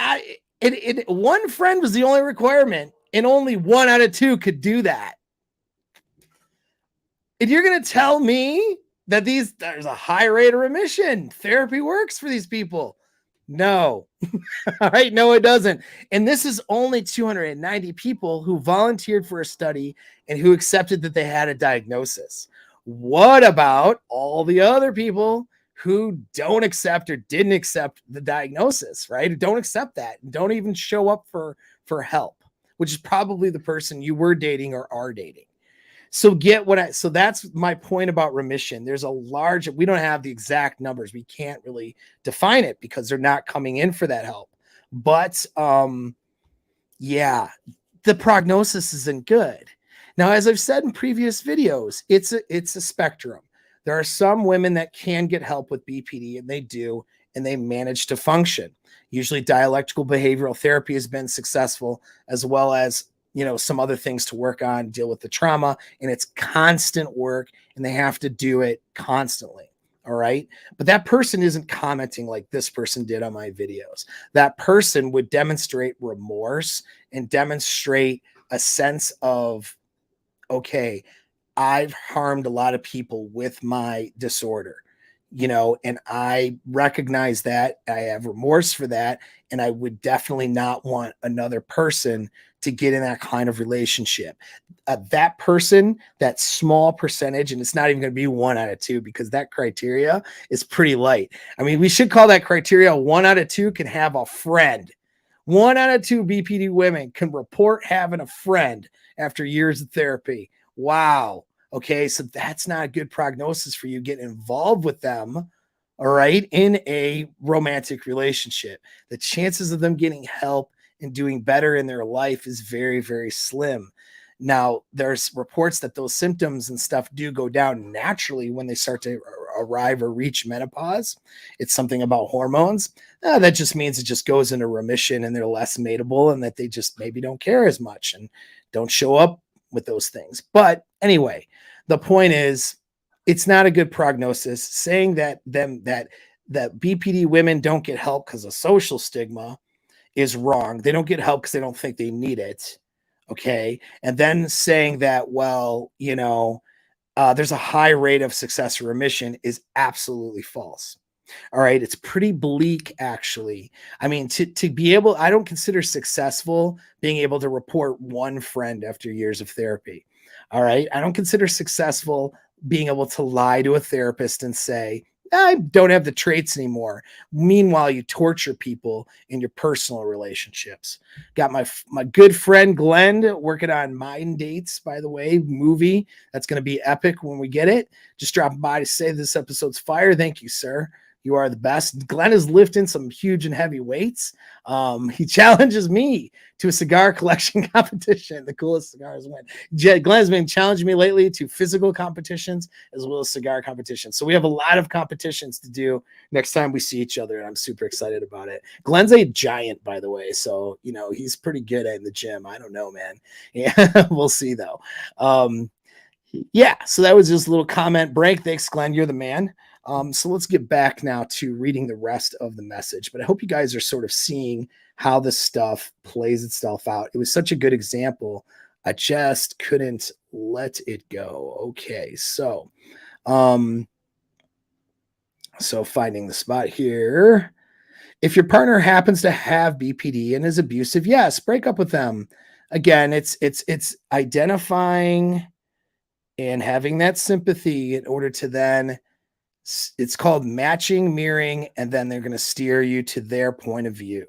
one friend was the only requirement. And only 1 out of 2 could do that. And you're going to tell me that there's a high rate of remission. Therapy works for these people. No. All right. No, it doesn't. And this is only 290 people who volunteered for a study and who accepted that they had a diagnosis. What about all the other people who don't accept or didn't accept the diagnosis, right? Who don't accept that and don't even show up for help, which is probably the person you were dating or are dating. So that's my point about remission. There's we don't have the exact numbers. We can't really define it because they're not coming in for that help. But yeah, the prognosis isn't good. Now, as I've said in previous videos, it's a spectrum. There are some women that can get help with BPD, and they do, and they manage to function. Usually dialectical behavioral therapy has been successful, as well as some other things to work on, deal with the trauma, and it's constant work and they have to do it constantly. All right. But that person isn't commenting like this person did on my videos. That person would demonstrate remorse and demonstrate a sense of, okay, I've harmed a lot of people with my disorder, and I recognize that. I have remorse for that. And I would definitely not want another person to get in that kind of relationship. That person, that small percentage, and it's not even going to be 1 out of 2 because that criteria is pretty light. I mean, we should call that criteria 1 out of 2 can have a friend. 1 out of 2 BPD women can report having a friend after years of therapy. Wow. Okay, so that's not a good prognosis for you getting involved with them all right, in a romantic relationship. The chances of them getting help and doing better in their life is very, very slim. Now, there's reports that those symptoms and stuff do go down naturally when they start to arrive or reach menopause. It's something about hormones. That just means it just goes into remission and they're less mateable and that they just maybe don't care as much and don't show up with those things. But anyway, the point is, it's not a good prognosis. Saying that BPD women don't get help because of social stigma is wrong. They don't get help because they don't think they need it. Okay. And then saying that, well, there's a high rate of success or remission is absolutely false. All right. It's pretty bleak, actually. I mean, to be able, I don't consider successful being able to report one friend after years of therapy. All right. I don't consider successful being able to lie to a therapist and say, I don't have the traits anymore. Meanwhile, you torture people in your personal relationships. Got my good friend Glenn working on Mind Dates, by the way, movie. That's going to be epic when we get it. Just dropping by to say this episode's fire. Thank you, sir. You are the best. Glenn is lifting some huge and heavy weights. He challenges me to a cigar collection competition. The coolest cigars win. Glenn has been challenging me lately to physical competitions as well as cigar competitions. So we have a lot of competitions to do next time we see each other, and I'm super excited about it. Glenn's a giant, by the way, so he's pretty good in the gym. I don't know, man. Yeah, we'll see though. Yeah, so that was just a little comment break. Thanks, Glenn. You're the man. So let's get back now to reading the rest of the message. But I hope you guys are sort of seeing how this stuff plays itself out. It was such a good example. I just couldn't let it go. Okay, so finding the spot here. If your partner happens to have BPD and is abusive, yes, break up with them. Again, it's identifying and having that sympathy in order to then, it's called matching, mirroring, and then they're going to steer you to their point of view.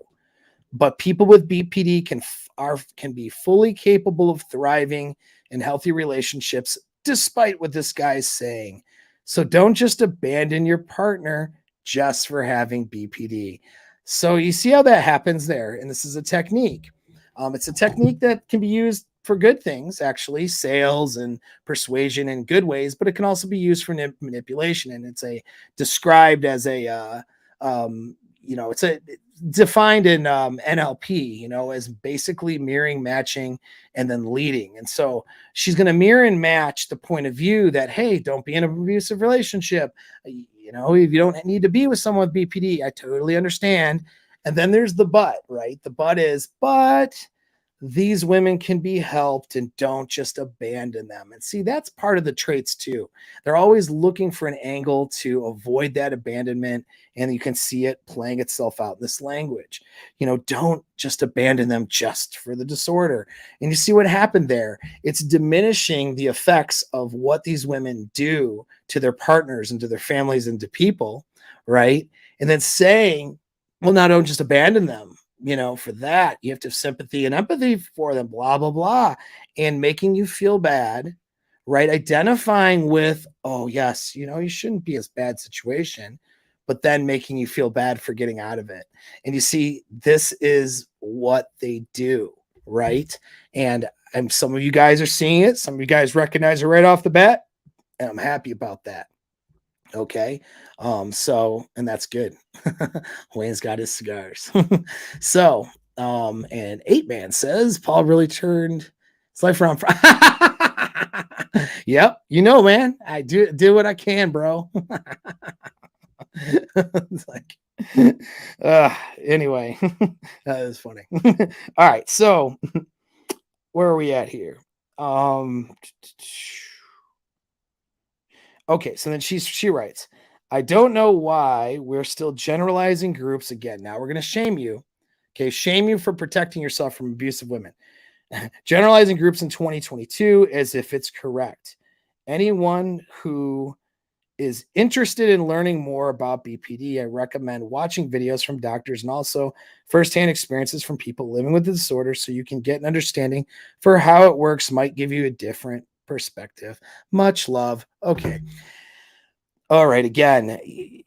But people with BPD can be fully capable of thriving in healthy relationships, despite what this guy's saying. So don't just abandon your partner just for having BPD. So you see how that happens there. And this is a technique. It's a technique that can be used for good things, actually, sales and persuasion in good ways, but it can also be used for manipulation. And it's described as it's defined in NLP, as basically mirroring, matching, and then leading. And so she's going to mirror and match the point of view that, hey, don't be in an abusive relationship. If you don't need to be with someone with BPD, I totally understand. And then there's the but, right? The but is, but these women can be helped, and don't just abandon them. And see, that's part of the traits too. They're always looking for an angle to avoid that abandonment. And you can see it playing itself out in this language. Don't just abandon them just for the disorder. And you see what happened there. It's diminishing the effects of what these women do to their partners and to their families and to people, right? And then saying, well, now don't just abandon them. For that, you have to have sympathy and empathy for them, blah, blah, blah, and making you feel bad, right? Identifying with, oh, yes, you shouldn't be in a bad situation, but then making you feel bad for getting out of it. And you see, this is what they do, right? And some of you guys are seeing it. Some of you guys recognize it right off the bat, and I'm happy about that. Okay. And that's good. Wayne's got his cigars. So, and 8-Man says Paul really turned his life around. Yep. Man, I do what I can, bro. It's like, anyway, that is funny. All right. So where are we at here? Okay, so then she writes, I don't know why we're still generalizing groups again. Now we're going to shame you. Okay, shame you for protecting yourself from abusive women. Generalizing groups in 2022 as if it's correct. Anyone who is interested in learning more about BPD, I recommend watching videos from doctors and also firsthand experiences from people living with the disorder so you can get an understanding for how it works, might give you a different perspective. Much love. Okay. All right. Again,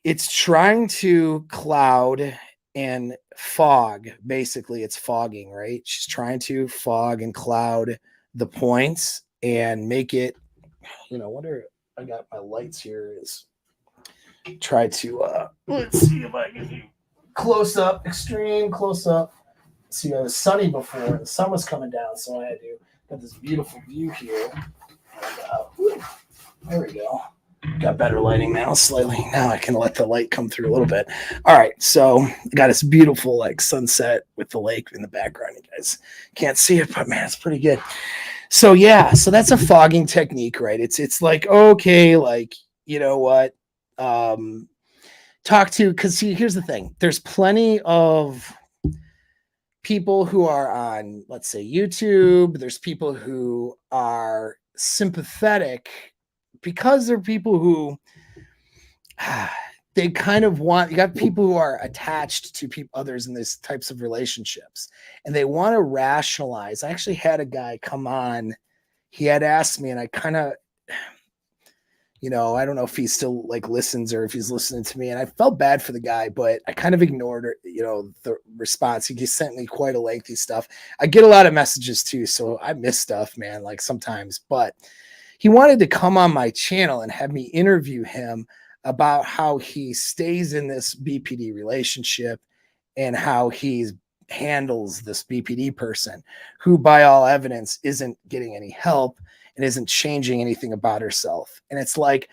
it's trying to cloud and fog. Basically, it's fogging, right? She's trying to fog and cloud the points and make it, wonder, I got my lights here is try to, let's see if I can do close up, extreme close up. See, it was sunny before, the sun was coming down, so I had to got this beautiful view here. And, there we go. Got better lighting now, slightly. Now I can let the light come through a little bit. All right, so got this beautiful like sunset with the lake in the background. You guys can't see it, but man, it's pretty good. So yeah, so that's a fogging technique, right? It's like, okay, like, you know what? Talk to, because see, here's the thing. There's plenty of people who are on, let's say, YouTube. There's people who are sympathetic because they're people who they kind of want, you got people who are attached to people, others in these types of relationships, and they want to rationalize. I actually had a guy come on, he had asked me, and I kind of, I don't know if he still like listens or if he's listening to me, and I felt bad for the guy, but I kind of ignored it, the response. He just sent me quite a lengthy stuff. I get a lot of messages too, so I miss stuff, man, like sometimes, but he wanted to come on my channel and have me interview him about how he stays in this BPD relationship and how he handles this BPD person who, by all evidence, isn't getting any help and isn't changing anything about herself. And it's like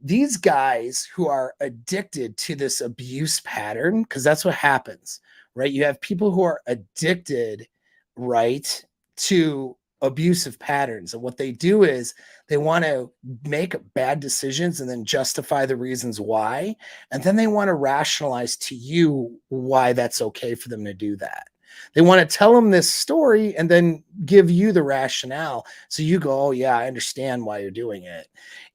these guys who are addicted to this abuse pattern, because that's what happens, right? You have people who are addicted, right, to abusive patterns. And what they do is they want to make bad decisions and then justify the reasons why. And then they want to rationalize to you why that's okay for them to do that. They want to tell them this story and then give you the rationale. So you go, oh yeah, I understand why you're doing it.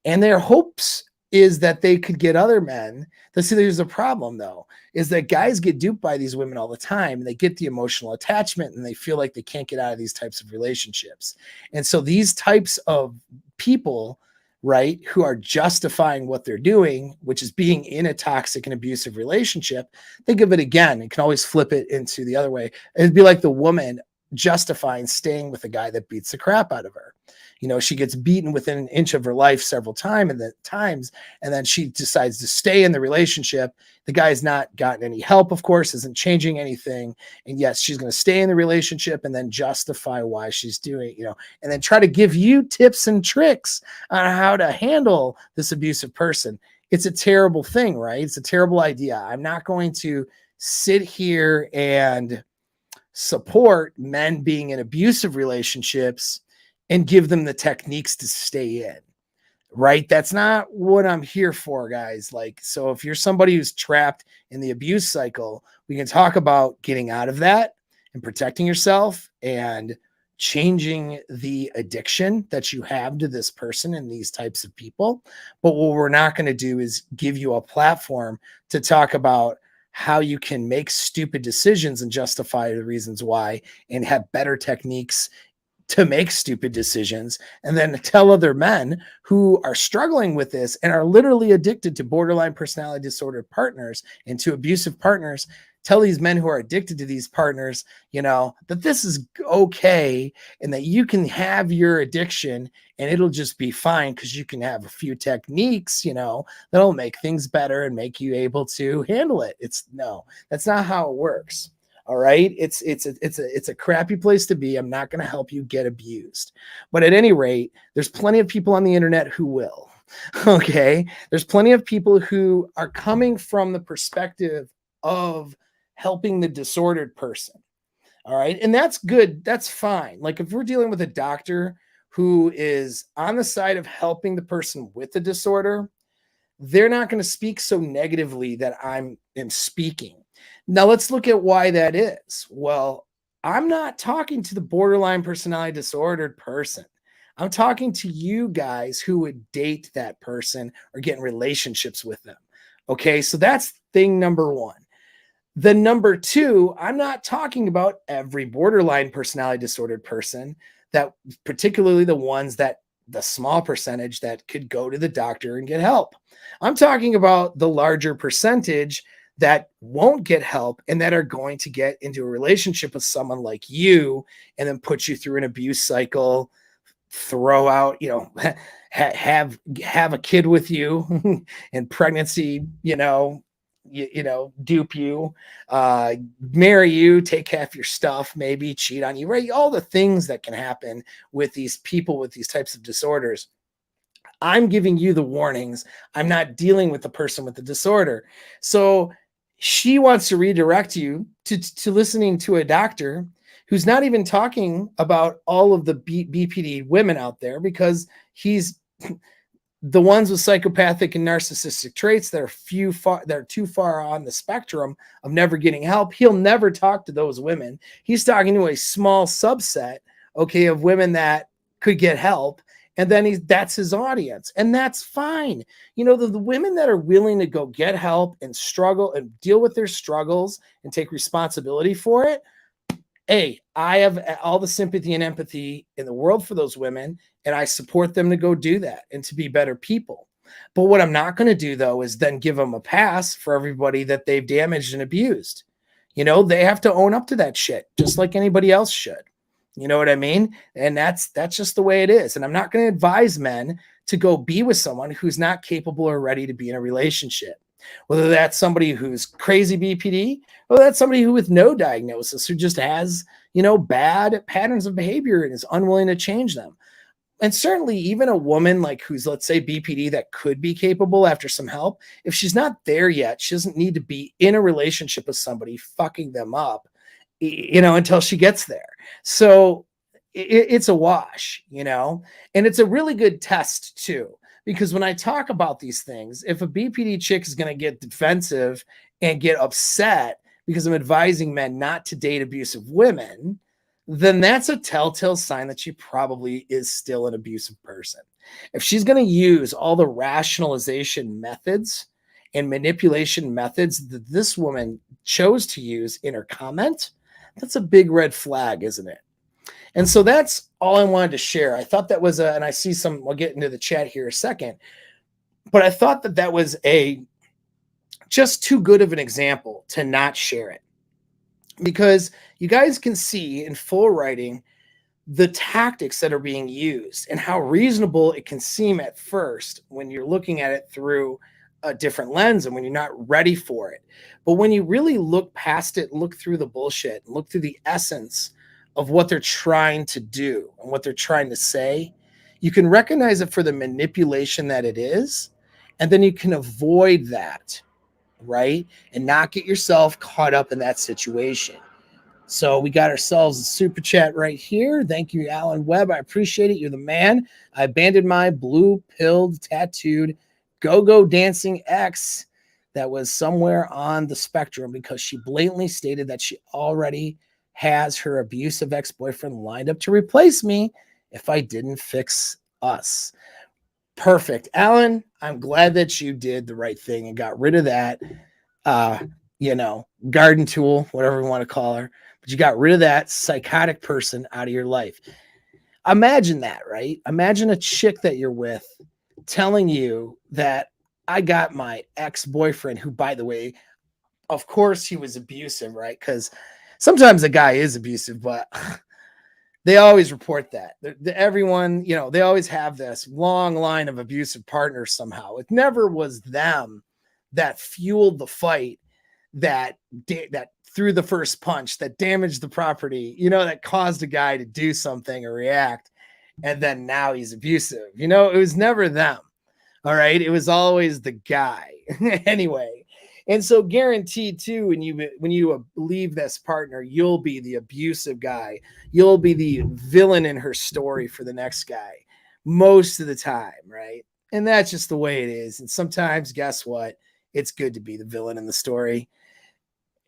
And their hopes is that they could get other men. See, there's a problem though, is that guys get duped by these women all the time, and they get the emotional attachment and they feel like they can't get out of these types of relationships. And so these types of people, right, who are justifying what they're doing, which is being in a toxic and abusive relationship, think of it again. You can always flip it into the other way. It'd be like the woman justifying staying with a guy that beats the crap out of her. She gets beaten within an inch of her life several times, and then she decides to stay in the relationship. The guy's not gotten any help, of course, isn't changing anything. And yes, she's going to stay in the relationship and then justify why she's doing, and then try to give you tips and tricks on how to handle this abusive person. It's a terrible thing, right? It's a terrible idea. I'm not going to sit here and support men being in abusive relationships and give them the techniques to stay in, right? That's not what I'm here for, guys. Like, so if you're somebody who's trapped in the abuse cycle, we can talk about getting out of that and protecting yourself and changing the addiction that you have to this person and these types of people. But what we're not going to do is give you a platform to talk about how you can make stupid decisions and justify the reasons why and have better techniques to make stupid decisions, and then tell other men who are struggling with this and are literally addicted to borderline personality disorder partners and to abusive partners, tell these men who are addicted to these partners, that this is okay and that you can have your addiction and it'll just be fine because you can have a few techniques, that'll make things better and make you able to handle it. No, that's not how it works. All right. It's a crappy place to be. I'm not going to help you get abused. But at any rate, there's plenty of people on the internet who will. Okay. There's plenty of people who are coming from the perspective of helping the disordered person. All right. And that's good. That's fine. Like if we're dealing with a doctor who is on the side of helping the person with the disorder, they're not going to speak so negatively that I'm speaking. Now let's look at why that is. Well, I'm not talking to the borderline personality disordered person. I'm talking to you guys who would date that person or get in relationships with them. Okay, so that's thing number one. The number two, I'm not talking about every borderline personality disordered person, that particularly the ones that the small percentage that could go to the doctor and get help. I'm talking about the larger percentage that won't get help and that are going to get into a relationship with someone like you and then put you through an abuse cycle, throw out, have a kid with you and pregnancy, dupe you, marry you, take half your stuff, maybe cheat on you, right? All the things that can happen with these people with these types of disorders. I'm giving you the warnings. I'm not dealing with the person with the disorder. So she wants to redirect you to listening to a doctor who's not even talking about all of the BPD women out there, because he's the ones with psychopathic and narcissistic traits that are too far on the spectrum of never getting help. He'll never talk to those women. He's talking to a small subset, okay, of women that could get help. And then that's his audience. And that's fine. The women that are willing to go get help and struggle and deal with their struggles and take responsibility for it, hey, I have all the sympathy and empathy in the world for those women, and I support them to go do that and to be better people. But what I'm not going to do, though, is then give them a pass for everybody that they've damaged and abused. They have to own up to that shit, just like anybody else should. You know what I mean? And that's just the way it is. And I'm not going to advise men to go be with someone who's not capable or ready to be in a relationship. Whether that's somebody who's crazy BPD, or that's somebody who with no diagnosis, who just has, bad patterns of behavior and is unwilling to change them. And certainly even a woman like who's, let's say, BPD that could be capable after some help, if she's not there yet, she doesn't need to be in a relationship with somebody fucking them up, until she gets there. So it's a wash, and it's a really good test too. Because when I talk about these things, if a BPD chick is going to get defensive and get upset because I'm advising men not to date abusive women, then that's a telltale sign that she probably is still an abusive person. If she's going to use all the rationalization methods and manipulation methods that this woman chose to use in her comment, that's a big red flag, isn't it? And so that's all I wanted to share. I thought that was and I see we'll get into the chat here a second, but I thought that was just too good of an example to not share it, because you guys can see in full writing the tactics that are being used and how reasonable it can seem at first when you're looking at it through a different lens and when you're not ready for it. But when you really look past it, look through the bullshit, look through the essence of what they're trying to do and what they're trying to say, you can recognize it for the manipulation that it is, and then you can avoid that, right? And not get yourself caught up in that situation. So we got ourselves a super chat right here. Thank you, Alan Webb. I appreciate it. You're the man. I abandoned my blue-pilled, tattooed, go-go dancing ex that was somewhere on the spectrum because she blatantly stated that she already has her abusive ex-boyfriend lined up to replace me if I didn't fix us. Perfect. Alan, I'm glad that you did the right thing and got rid of that, garden tool, whatever you want to call her, but you got rid of that psychotic person out of your life. Imagine that, right? Imagine a chick that you're with telling you that I got my ex-boyfriend, who, by the way, of course he was abusive, right? Because sometimes a guy is abusive, but they always report that. Everyone, they always have this long line of abusive partners somehow. It never was them that fueled the fight, that threw the first punch, that damaged the property, that caused a guy to do something or react, and then now he's abusive. It was never them. All right? It was always the guy. Anyway. And so guaranteed too, when you leave this partner, you'll be the abusive guy. You'll be the villain in her story for the next guy most of the time, right? And that's just the way it is. And sometimes, guess what? It's good to be the villain in the story.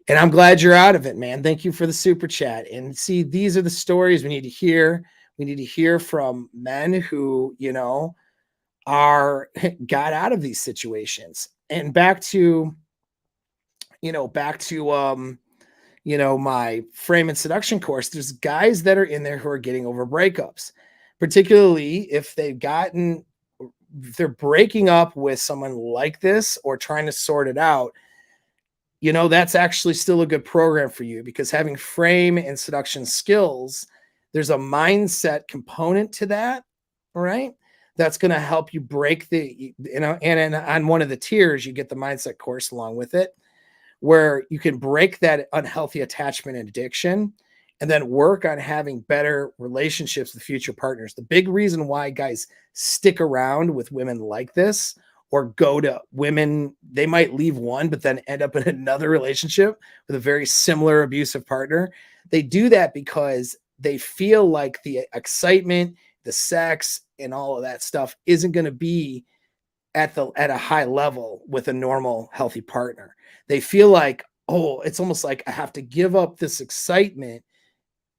And I'm glad you're out of it, man. Thank you for the super chat. And see, these are the stories we need to hear. We need to hear from men who, got out of these situations. And back to my frame and seduction course, there's guys that are in there who are getting over breakups. particularly if they're breaking up with someone like this or trying to sort it out. That's actually still a good program for you, because having frame and seduction skills, there's a mindset component to that. All right. That's going to help you break and on one of the tiers, you get the mindset course along with it, where you can break that unhealthy attachment and addiction and then work on having better relationships with future partners. The big reason why guys stick around with women like this, or go to women, they might leave one, but then end up in another relationship with a very similar abusive partner. They do that because they feel like the excitement, the sex, and all of that stuff isn't going to be at a high level with a normal, healthy partner. They feel like, oh, it's almost like I have to give up this excitement,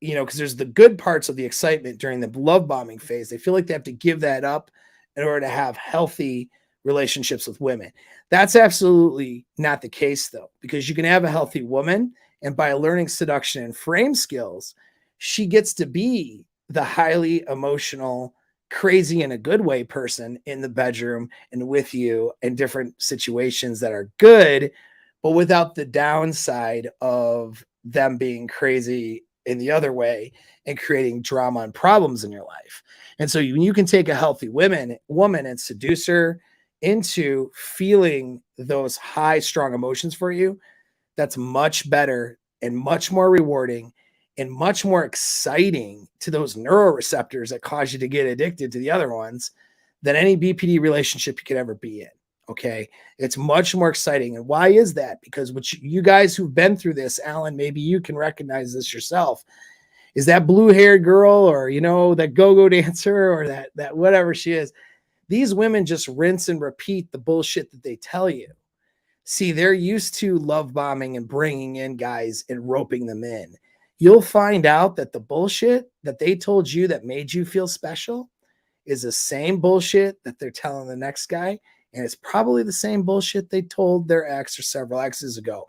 because there's the good parts of the excitement during the love bombing phase. They feel like they have to give that up in order to have healthy relationships with women. That's absolutely not the case, though, because you can have a healthy woman, and by learning seduction and frame skills, she gets to be the highly emotional, crazy in a good way person in the bedroom and with you in different situations that are good, but without the downside of them being crazy in the other way and creating drama and problems in your life. And so you can take a healthy woman and seduce her into feeling those high, strong emotions for you. That's much better and much more rewarding and much more exciting to those neuroreceptors that cause you to get addicted to the other ones than any BPD relationship you could ever be in. Okay. It's much more exciting. And why is that? Because you guys who've been through this, Alan, maybe you can recognize this yourself, is that blue-haired girl, or, that go-go dancer, or that whatever she is. These women just rinse and repeat the bullshit that they tell you. See, they're used to love bombing and bringing in guys and roping them in. You'll find out that the bullshit that they told you that made you feel special is the same bullshit that they're telling the next guy. And it's probably the same bullshit they told their ex or several exes ago.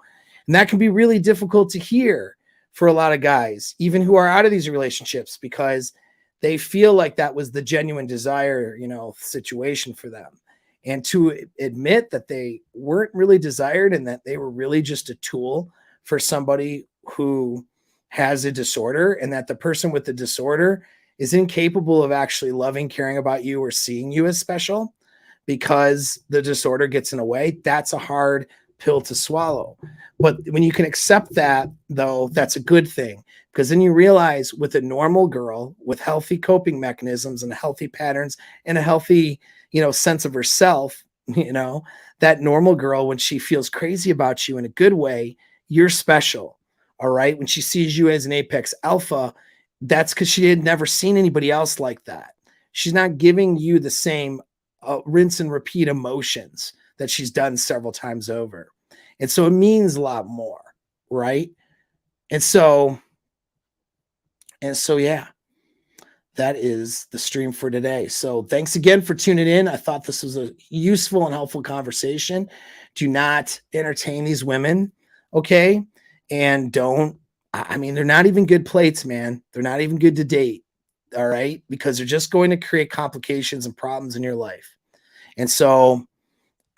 And that can be really difficult to hear for a lot of guys, even who are out of these relationships, because they feel like that was the genuine desire, situation for them. And to admit that they weren't really desired and that they were really just a tool for somebody who has a disorder, and that the person with the disorder is incapable of actually loving, caring about you, or seeing you as special because the disorder gets in the way. That's a hard pill to swallow. But when you can accept that, though, that's a good thing, because then you realize with a normal girl with healthy coping mechanisms and healthy patterns and a healthy, sense of herself, that normal girl, when she feels crazy about you in a good way, you're special. All right. When she sees you as an apex alpha, that's because she had never seen anybody else like that. She's not giving you the same rinse and repeat emotions that she's done several times over. And so it means a lot more, right? And so, yeah, that is the stream for today. So thanks again for tuning in. I thought this was a useful and helpful conversation. Do not entertain these women, okay? And they're not even good plates, man. They're not even good to date, all right? Because they're just going to create complications and problems in your life. And so,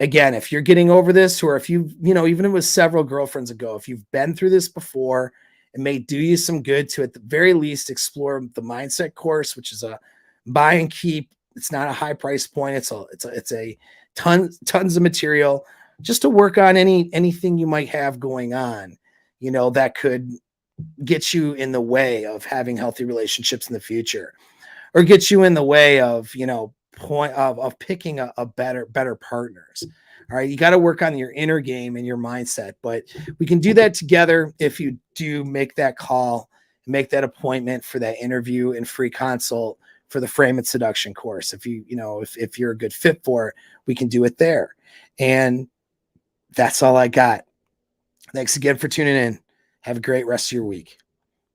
again, if you're getting over this, or if even if it was several girlfriends ago, if you've been through this before, it may do you some good to, at the very least, explore the mindset course, which is a buy and keep. It's not a high price point. It's a tons of material just to work on anything you might have going on, that could get you in the way of having healthy relationships in the future, or get you in the way of, of picking a better partners. All right. You got to work on your inner game and your mindset, but we can do that together if you do make that call, make that appointment for that interview and free consult for the frame and seduction course. If if you're a good fit for it, we can do it there. And that's all I got. Thanks again for tuning in. Have a great rest of your week.